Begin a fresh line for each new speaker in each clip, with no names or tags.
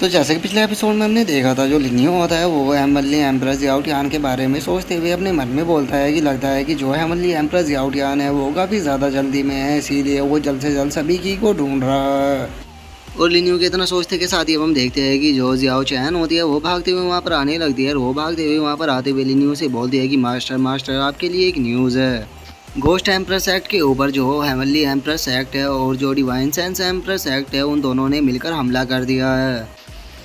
तो जैसे कि पिछले एपिसोड में हमने देखा था, जो लिनियो होता है वो हेमनली एम्प्रेस याओटियान के बारे में सोचते हुए अपने मन में बोलता है कि लगता है कि जो हेमनली एम्प्रेस याओटियान है वो काफ़ी ज़्यादा जल्दी में है, इसीलिए वो जल्द से जल्द सभी की को ढूंढ रहा है। और लिनियो के इतना सोचते के साथ ही अब हम देखते हैं कि जो जियाओ चैन होती है वो भागते हुए वहाँ पर आने लगती है। और वो भागते हुए वहाँ पर आते हुए लिनियो से बोलती है कि मास्टर मास्टर आपके लिए एक न्यूज़ है। घोस्ट एम्प्रेस एक्ट के ऊपर जो हेवनली एम्प्रेस एक्ट है और जो डिवाइन सेंस एम्प्रेस एक्ट है, उन दोनों ने मिलकर हमला कर दिया है।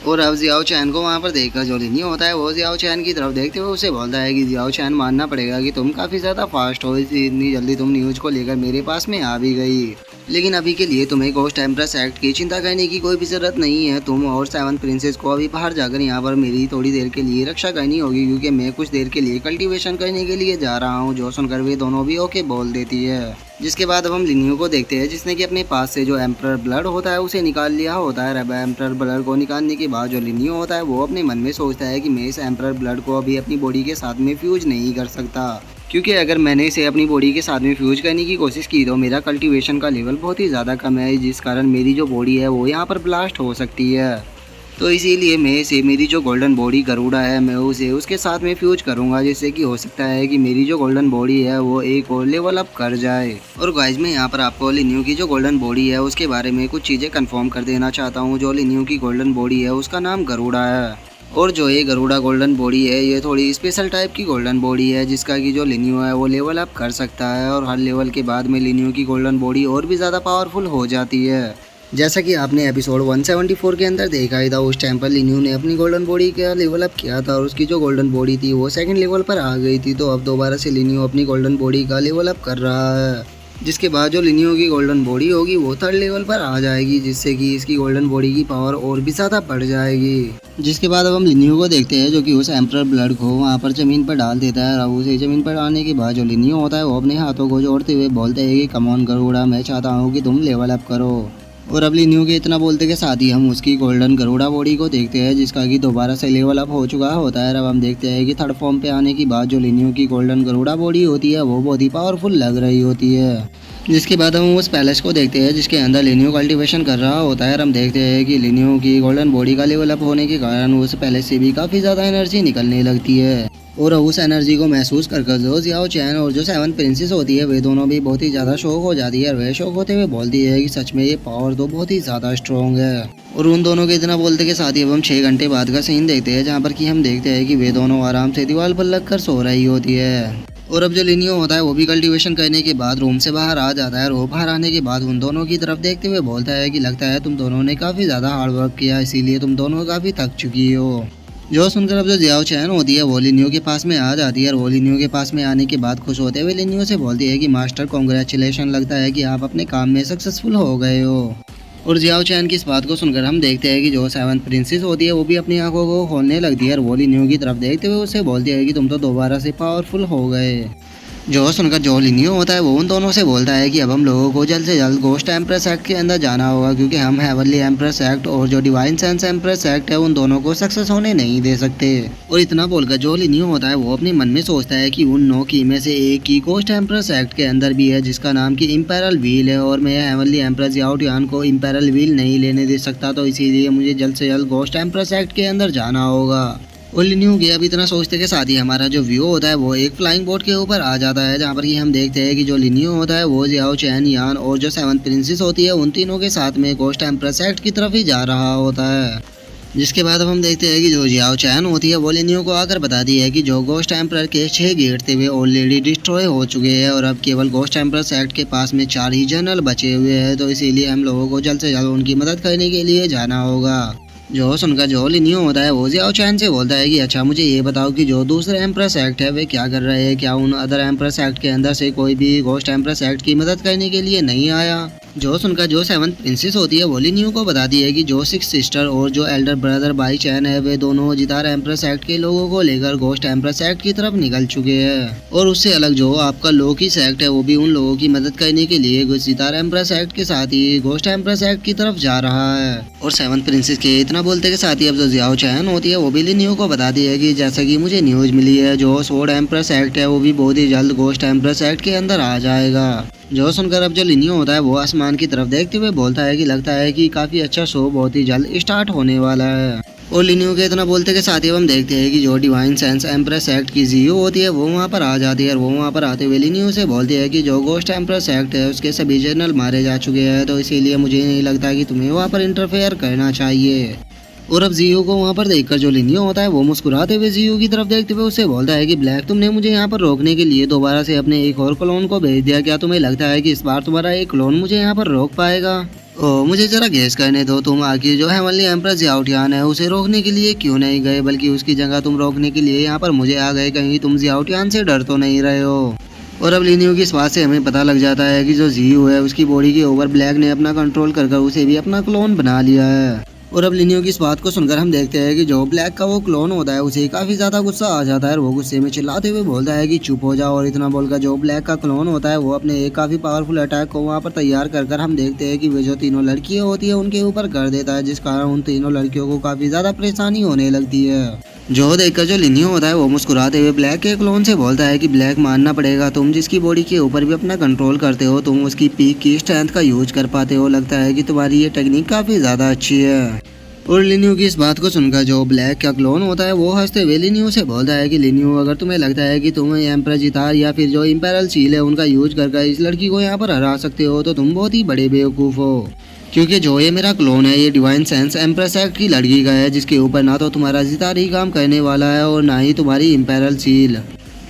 और अब जियाओ चैन को वहाँ पर देखकर जो लिनियो होता है वो जियाओ चैन की तरफ देखते हुए उसे बोलता है कि जियाओ चैन, मानना पड़ेगा कि तुम काफ़ी ज़्यादा फास्ट हो, इतनी जल्दी तुम न्यूज़ को लेकर मेरे पास में आ भी गई। लेकिन अभी के लिए तुम्हें घोस्ट एम्प्रेस एक्ट की चिंता करने की कोई भी ज़रूरत नहीं है। तुम और 7 प्रिंसेस को अभी बाहर जाकर यहाँ पर मेरी थोड़ी देर के लिए रक्षा करनी होगी, क्योंकि मैं कुछ देर के लिए कल्टीवेशन करने के लिए जा रहा हूँ। जो सुनकर वे दोनों भी ओके बोल देती है। जिसके बाद अब हम लिनियो को देखते हैं, जिसने कि अपने पास से जो एम्परर ब्लड होता है उसे निकाल लिया होता है। अब एम्परर ब्लड को निकालने के बाद जो लिनियो होता है वो अपने मन में सोचता है कि मैं इस एम्परर ब्लड को अभी अपनी बॉडी के साथ में फ्यूज नहीं कर सकता, क्योंकि अगर मैंने इसे अपनी बॉडी के साथ में फ्यूज करने की कोशिश की तो मेरा कल्टीवेशन का लेवल बहुत ही ज़्यादा कम है, जिस कारण मेरी जो बॉडी है वो यहाँ पर ब्लास्ट हो सकती है। तो इसीलिए मैं इसे, मेरी जो गोल्डन बॉडी गरुड़ा है, मैं उसे उसके साथ में फ्यूज करूँगा, जिससे कि हो सकता है कि मेरी जो गोल्डन बॉडी है वो एक और लेवल अप कर जाए। और गाइज, मैं यहाँ पर आपको लिनियो की जो गोल्डन बॉडी है उसके बारे में कुछ चीज़ें कंफर्म कर देना चाहता हूँ। जो लिनियो की गोल्डन बॉडी है उसका नाम गरुड़ा है। और जो ये गरुड़ा गोल्डन बॉडी है ये थोड़ी स्पेशल टाइप की गोल्डन बॉडी है, जिसका कि जो लिनियो है वो लेवल अप कर सकता है। और हर लेवल के बाद में लिनियो की गोल्डन बॉडी और भी ज़्यादा पावरफुल हो जाती है। जैसा कि आपने एपिसोड 174 के अंदर देखा ही था, उस टाइम पर लिनियो ने अपनी गोल्डन बॉडी का लेवल अप किया था और उसकी जो गोल्डन बॉडी थी वो सेकंड लेवल पर आ गई थी। तो अब दोबारा से लिनियो अपनी गोल्डन बॉडी का लेवल अप कर रहा है, जिसके बाद जो लिनियो की गोल्डन बॉडी होगी वो थर्ड लेवल पर आ जाएगी, जिससे कि इसकी गोल्डन बॉडी की पावर और भी ज़्यादा बढ़ जाएगी। जिसके बाद अब हम लिनियो को देखते हैं, जो कि उस एम्परर ब्लड को वहाँ पर ज़मीन पर डाल देता है। और उसे ज़मीन पर डालने के बाद जो लिनियो होता है वो अपने हाथों को जोड़ते हुए बोलते हैं कि कम ऑन गरुड़ा, मैं चाहता हूँ कि तुम लेवल अप करो। और अब लिनियो के इतना बोलते के साथ ही हम उसकी गोल्डन गरुड़ा बॉडी को देखते हैं, जिसका कि दोबारा से लेवल अप हो चुका होता है। अब हम देखते हैं कि थर्ड फॉर्म पे आने के बाद जो लिनियो की गोल्डन गरुड़ा बॉडी होती है वो बहुत ही पावरफुल लग रही होती है। जिसके बाद हम उस पैलेस को देखते हैं जिसके अंदर लिनियो कल्टीवेशन कर रहा होता है। और हम देखते हैं कि लिनियो की गोल्डन बॉडी का लेवल अप होने के कारण उस पैलेस से भी काफ़ी ज़्यादा एनर्जी निकलने लगती है। और उस एनर्जी को महसूस कर जो जियाओ चैन और जो 7 प्रिंसेस होती है वे दोनों भी बहुत ही ज़्यादा शौक हो जाती है। और वह शौक होते हुए बोलती है कि सच में ये पावर तो बहुत ही ज़्यादा स्ट्रॉन्ग है। और उन दोनों के इतना बोलते के साथ ही अब हम 6 घंटे बाद का सीन देखते हैं, जहाँ पर कि हम देखते हैं कि वे दोनों आराम से दीवार पर लग कर सो रही होती है। और अब जो लिनियो होता है वो भी कल्टीवेशन करने के बाद रूम से बाहर आ जाता है। और वो बाहर आने के बाद उन दोनों की तरफ देखते हुए बोलता है कि लगता है तुम दोनों ने काफ़ी ज़्यादा हार्ड वर्क किया, इसीलिए तुम दोनों काफ़ी थक चुकी हो। जो सुनकर अब जो जियाओ चैन होती है वो लिनियो के पास में आ जाती है। और वो लिनियो के पास में आने के बाद खुश होते हुए लिनियो से बोलती है कि मास्टर कॉन्ग्रेचुलेशन, लगता है कि आप अपने काम में सक्सेसफुल हो गए हो। और जियाओ चैन की इस बात को सुनकर हम देखते हैं कि जो 7 प्रिंसेस होती है वो भी अपनी आंखों को खोलने लगती है। और वो लिनियो की तरफ देखते हुए उसे बोलती है कि तुम तो दोबारा से पावरफुल हो गए। जो सुनकर जो लिनियो होता है वो उन दोनों से बोलता है कि अब हम लोगों को जल्द से जल्द घोस्ट एम्प्रेस एक्ट के अंदर जाना होगा, क्योंकि हम हेवनली एम्प्रेस एक्ट और जो डिवाइन सेंस एम्प्रेस एक्ट है उन दोनों को सक्सेस होने नहीं दे सकते। और इतना बोलकर जो लिनियो होता है वो अपने मन में सोचता है कि उन 9 की में से एक की घोस्ट एम्प्रेस एक्ट के अंदर भी है, जिसका नाम की इम्पेरल व्हील है। और मैं हेवनली एम्प्रेस याओटियान को इम्पेरल व्हील नहीं लेने दे सकता, तो इसीलिए मुझे जल्द से जल्द घोस्ट एम्प्रेस एक्ट के अंदर जाना होगा। और लिनियो के अब इतना सोचते के साथ ही हमारा जो व्यू होता है वो एक फ्लाइंग बोट के ऊपर आ जाता है, जहाँ पर कि हम देखते हैं कि जो लिनियो होता है वो जियाओ चैन, यान और जो 7 प्रिंसेस होती है उन तीनों के साथ में घोस्ट एम्प्रेस एक्ट की तरफ ही जा रहा होता है। जिसके बाद अब हम देखते हैं कि जो जियाओ चैन होती है वो लिनियो को आकर बताती है कि जो घोस्ट एम्परर के 6 गेट थे वे ऑलरेडी डिस्ट्रॉय हो चुके हैं और अब केवल घोस्ट एम्प्रेस एक्ट के पास में 4 ही जनरल बचे हुए हैं, तो इसीलिए हम लोगों को जल्द से जल्द उनकी मदद करने के लिए जाना होगा। जो सुनकर जो लिनियो होता है वो जियाओ चैन से बोलता है कि अच्छा, मुझे ये बताओ कि जो दूसरे एम्प्रेस एक्ट है वे क्या कर रहे हैं, क्या उन अदर एम्प्रेस एक्ट के अंदर से कोई भी घोस्ट एम्प्रेस एक्ट की मदद करने के लिए नहीं आया। जो सुनकर जो 7 प्रिंसेस होती है वो लिनियो को बताती है कि जो 6 सिस्टर और जो एल्डर ब्रदर बाई चैन है वे दोनों जितार एम्प्रेस एक्ट के लोगों को लेकर घोस्ट एम्प्रेस एक्ट की तरफ निकल चुके हैं। और उससे अलग जो आपका लोकिस एक्ट है वो भी उन लोगों की मदद करने के लिए जितार एम्प्रेस एक्ट के साथ ही घोस्ट एम्प्रेस एक्ट की तरफ जा रहा है। और 7 प्रिंसेस के इतना बोलते के साथ ही अब जो जियाओ चैन होती है वो भी लिनियो को बताती है कि जैसा कि मुझे न्यूज मिली है जो स्वॉर्ड एम्प्रेस एक्ट है वो भी बहुत ही जल्द घोस्ट एम्प्रेस एक्ट के अंदर आ जाएगा। जो सुनकर अब जो लिनियो होता है वो आसमान की तरफ देखते हुए बोलता है कि लगता है कि काफी अच्छा शो बहुत ही जल्द स्टार्ट होने वाला है। और लिनियो के इतना बोलते के साथ ही हम देखते हैं कि जो डिवाइन सेंस एम्प्रेस एक्ट की जीओ होती है वो वहाँ पर आ जाती है। और वो वहाँ पर आते हुए लिनियो से बोलती है कि जो गोस्ट एम्प्रेस एक्ट है उसके सभी जनरल मारे जा चुके हैं, तो इसीलिए मुझे नहीं लगता कि तुम्हें वहाँ पर इंटरफेयर करना चाहिए। और अब जियो को वहाँ पर देखकर जो लिनियो होता है वो मुस्कुराते हुए जियो की तरफ देखते हुए उससे बोलता है कि ब्लैक, तुमने मुझे यहाँ पर रोकने के लिए दोबारा से अपने एक और क्लोन को भेज दिया, क्या तुम्हें लगता है कि इस बार तुम्हारा एक क्लोन मुझे यहाँ पर रोक पाएगा? ओ मुझे जरा गेस करने दो, तुम आखिर जो हेवनली एम्प्रेस जियाओटियान है उसे रोकने के लिए क्यों नहीं गए, बल्कि उसकी जगह तुम रोकने के लिए यहाँ पर मुझे आ गए। कहीं तुम जियाओटियान से डर तो नहीं रहे हो? और अब लिनियो की इस बात से हमें पता लग जाता है कि जो जियो है उसकी बॉडी के ऊपर ब्लैक ने अपना कंट्रोल कर उसे भी अपना क्लोन बना लिया है। और अब लिनियो की इस बात को सुनकर हम देखते हैं कि जो ब्लैक का वो क्लोन होता है उसे काफी ज्यादा गुस्सा आ जाता है और वो गुस्से में चिल्लाते हुए बोलता है कि चुप हो जाओ। और इतना बोलकर जो ब्लैक का क्लोन होता है वो अपने एक काफी पावरफुल अटैक को वहाँ पर तैयार कर हम देखते हैं कि वे जो तीनों लड़कियां होती है उनके ऊपर कर देता है, जिस कारण उन तीनों लड़कियों को काफी ज्यादा परेशानी होने लगती है। जो देखकर जो लिनियो होता है वो मुस्कुराते हुए ब्लैक के क्लोन से बोलता है कि ब्लैक, मानना पड़ेगा, तुम जिसकी बॉडी के ऊपर भी अपना कंट्रोल करते हो, तुम उसकी पीक की स्ट्रेंथ का यूज कर पाते हो। लगता है कि तुम्हारी ये टेक्निक काफी ज्यादा अच्छी है। और लिनियो की इस बात को सुनकर जो ब्लैक का क्लोन होता है वो हंसते हुए लिनियो से बोलता है कि लिनियो, अगर तुम्हें लगता है कि तुम एम्परर जितार या फिर जो इम्पेरल सील है उनका यूज कर इस लड़की को यहाँ पर हरा सकते हो, तो तुम बहुत ही बड़े बेवकूफ़ हो। क्योंकि जो ये मेरा क्लोन है ये डिवाइन सेंस एम्प्रेस एक्ट की लड़की का है, जिसके ऊपर ना तो तुम्हारा जितार ही काम करने वाला है और ना ही तुम्हारी इम्पेरल सील।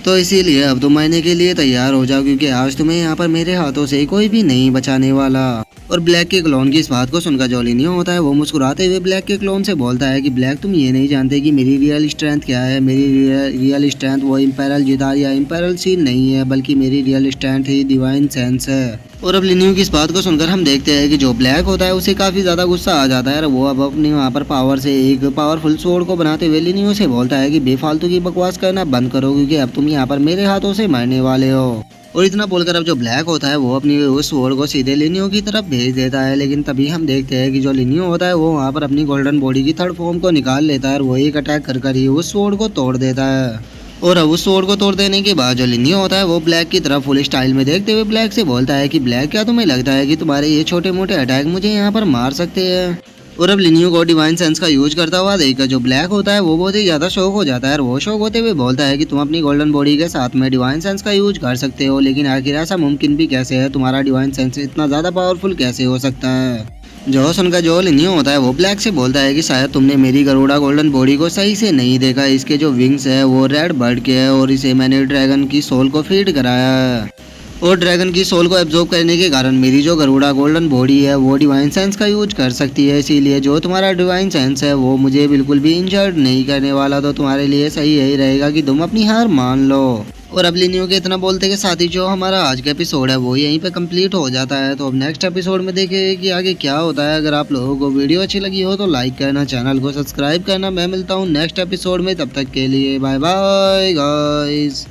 तो इसीलिए अब तुम मरने के लिए तैयार हो जाओ, क्योंकि आज तुम्हें यहाँ पर मेरे हाथों से कोई भी नहीं बचाने वाला। और ब्लैक के क्लोन की इस बात को सुनकर जो लिनियो होता है वो मुस्कुराते हुए ब्लैक के क्लोन से बोलता है कि ब्लैक, तुम ये नहीं जानते कि मेरी रियल स्ट्रेंथ क्या है। मेरी रियल स्ट्रेंथ वो इम्पेरल जितार या इम्पेरल सील नहीं है, बल्कि मेरी रियल स्ट्रेंथ ही डिवाइन सेंस है। और अब लिनियो की इस बात को सुनकर हम देखते हैं कि जो ब्लैक होता है उसे काफी ज्यादा गुस्सा आ जाता है और वो अब अपने वहाँ पर पावर से एक पावरफुल स्वॉर्ड को बनाते हुए लिनियो से बोलता है कि बेफालतू की बकवास करना बंद करो, क्योंकि अब तुम यहाँ पर मेरे हाथों से मरने वाले हो। और इतना बोलकर अब जो ब्लैक होता है वो अपनी उस स्वॉर्ड को सीधे लिनियो की तरफ भेज देता है। लेकिन तभी हम देखते हैं कि जो लिनियो होता है वो वहाँ पर अपनी गोल्डन बॉडी की थर्ड फॉर्म को निकाल लेता है और वो एक अटैक कर ही उस स्वॉर्ड को तोड़ देता है। और अब उस स्वॉर्ड को तोड़ देने के बाद जो लिनियो होता है वो ब्लैक की तरफ फुल स्टाइल में देखते हुए ब्लैक से बोलता है कि ब्लैक, क्या तुम्हें लगता है कि तुम्हारे ये छोटे मोटे अटैक मुझे यहाँ पर मार सकते हैं? और अब लिनियो को डिवाइन सेंस का यूज करता हुआ देखकर जो ब्लैक होता है वो बहुत ही ज्यादा शौक हो जाता है और वो शौक होते हुए बोलता है कि तुम अपनी गोल्डन बॉडी के साथ में डिवाइन सेंस का यूज कर सकते हो, लेकिन आखिर ऐसा मुमकिन भी कैसे है? तुम्हारा डिवाइन सेंस इतना ज्यादा पावरफुल कैसे हो सकता है? जो सुनकर जो लिनियो होता है वो ब्लैक से बोलता है कि शायद तुमने मेरी गरुड़ा गोल्डन बॉडी को सही से नहीं देखा। इसके जो विंग्स है वो रेड बर्ड के है और इसे मैंने ड्रैगन की सोल को फीड कराया है। और ड्रैगन की सोल को एब्जॉर्ब करने के कारण मेरी जो गरुड़ा गोल्डन बॉडी है वो डिवाइन सेंस का यूज कर सकती है। इसीलिए जो तुम्हारा डिवाइन सेंस है वो मुझे बिल्कुल भी इंजर्ड नहीं करने वाला, तो तुम्हारे लिए सही यही रहेगा कि तुम अपनी हार मान लो। और अब लिनियो के इतना बोलते के साथ ही जो हमारा आज का एपिसोड है वो यहीं पे कंप्लीट हो जाता है। तो अब नेक्स्ट एपिसोड में देखेंगे कि आगे क्या होता है। अगर आप लोगों को वीडियो अच्छी लगी हो तो लाइक करना, चैनल को सब्सक्राइब करना। मैं मिलता हूँ नेक्स्ट एपिसोड में, तब तक के लिए बाय बाय गाइस।